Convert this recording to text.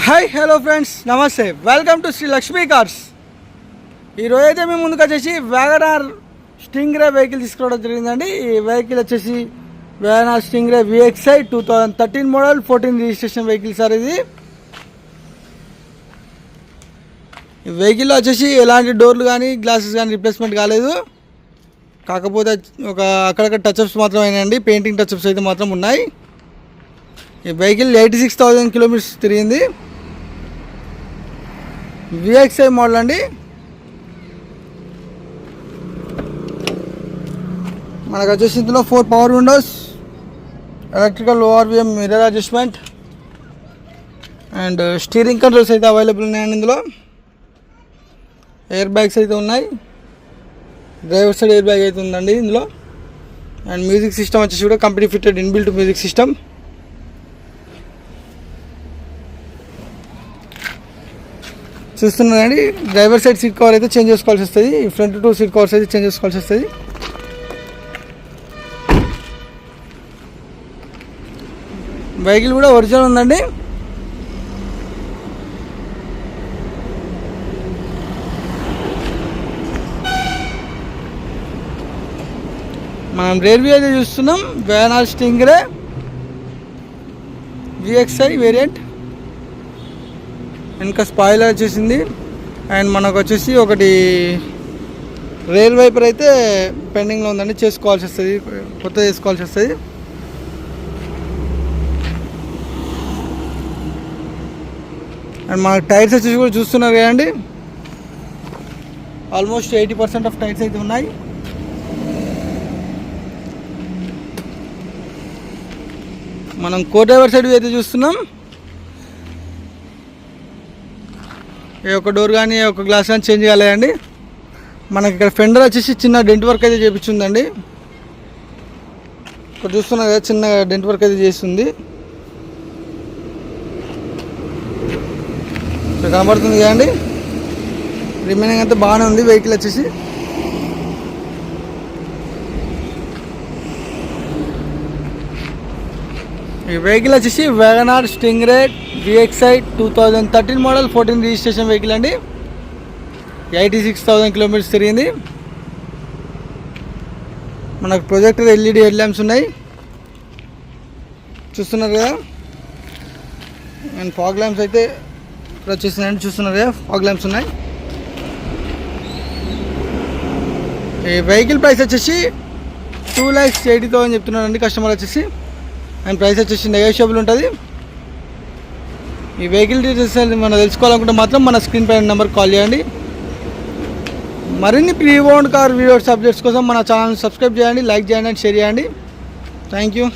Hi hello friends, నమస్తే. Welcome to Shri Lakshmi Cars. ఈరోజు అయితే మేము ముందుకు వచ్చేసి వ్యాగనార్ స్టింగ్రే వెహికల్ తీసుకోవడం జరిగిందండి. ఈ వెహికల్ వచ్చేసి Wagon R Stingray VXi 2013 model 14 registration vehicle sir. ఇది ఈ వెహికల్లో వచ్చేసి ఎలాంటి డోర్లు కానీ గ్లాసెస్ కానీ రిప్లేస్మెంట్ కాలేదు. కాకపోతే ఒక అక్కడక్కడ టచ్అప్స్ మాత్రం అయినాయండి. పెయింటింగ్ టచ్అప్స్ అయితే మాత్రం ఉన్నాయి. ఈ వెహికల్ 86,000 కిలోమీటర్స్ తిరిగింది. VXi మోడల్ అండి. మనకు వచ్చేసి ఇందులో 4 power Windows, electrical ORVM mirror adjustment and steering controls అయితే అవైలబుల్ ఉన్నాయండి. ఇందులో ఎయిర్ బ్యాగ్స్ అయితే ఉన్నాయి. డ్రైవర్ సైడ్ ఎయిర్ బ్యాగ్ అయితే ఉందండి ఇందులో. అండ్ మ్యూజిక్ సిస్టమ్ వచ్చేసి కూడా company fitted inbuilt music system. చూస్తున్నారండి, డ్రైవర్ సైడ్ సీట్ కవర్ అయితే చేంజ్ చేసుకోవాల్సి వస్తుంది. ఫ్రంట్ 2 సీట్ కవర్స్ అయితే చేంజ్ చేసుకోవాల్సి వస్తుంది. వెహికల్ కూడా ఒరిజినల్ ఉందండి. మనం రేర్ వ్యూ అయితే చూస్తున్నాం. Wagon R Stingray VXi variant. ఇంకా స్పాయిలర్ వచ్చేసింది. అండ్ మనకు వచ్చేసి ఒకటి రైల్ వైపర్ అయితే పెండింగ్లో ఉందండి, చేసుకోవాల్సి వస్తుంది, కొత్త చేసుకోవాల్సి వస్తుంది. అండ్ మన టైర్స్ వచ్చేసి కూడా చూస్తున్నారు కదండి, ఆల్మోస్ట్ 80% ఆఫ్ టైర్స్ అయితే ఉన్నాయి. మనం కో డ్రైవర్ సైడ్ అయితే చూస్తున్నాం. ఏ ఒక్క డోర్ కానీ ఏ ఒక్క గ్లాస్ కానీ చేంజ్ కాలేదండి. మనకి ఇక్కడ ఫెండర్ వచ్చేసి చిన్న డెంట్ వర్క్ అయితే చేపించిందండి. ఇక్కడ చూస్తున్నారు కదా, చిన్న డెంట్ వర్క్ అయితే చేస్తుంది. ఇక్కడ కనబడుతుంది కదండి. రిమైనింగ్ అంతా బాగానే ఉంది వెహికల్ వచ్చేసి. ఈ వెహికల్ వచ్చేసి Wagon R Stingray VXi 2013 model 14 registration vehicle అండి. 86,000 కిలోమీటర్స్ తిరిగింది. మనకు ప్రొజెక్టర్ LED హెడ్ ల్యాంప్స్ ఉన్నాయి, చూస్తున్నారు కదా. అండ్ ఫాగ్ ల్యాంప్స్ అయితే ఇక్కడ వచ్చేసినాయండి, చూస్తున్నారు కదా, ఫాగ్ ల్యాంప్స్ ఉన్నాయి. ఈ వెహికల్ ప్రైస్ వచ్చేసి 2,80,000 చెప్తున్నారండి కస్టమర్ వచ్చేసి. అండ్ ప్రైస్ వచ్చేసి నెగోషియబుల్ ఉంటుంది. ఈ వెహికల్ డీటెయిల్స్ మనం తెలుసుకోవాలనుకుంటే మాత్రం మన స్క్రీన్ పైన నెంబర్ కాల్ చేయండి. మరిన్ని pre owned car videos updates కోసం మన ఛానల్ సబ్స్క్రైబ్ చేయండి, లైక్ చేయండి అండ్ షేర్ చేయండి. Thank you.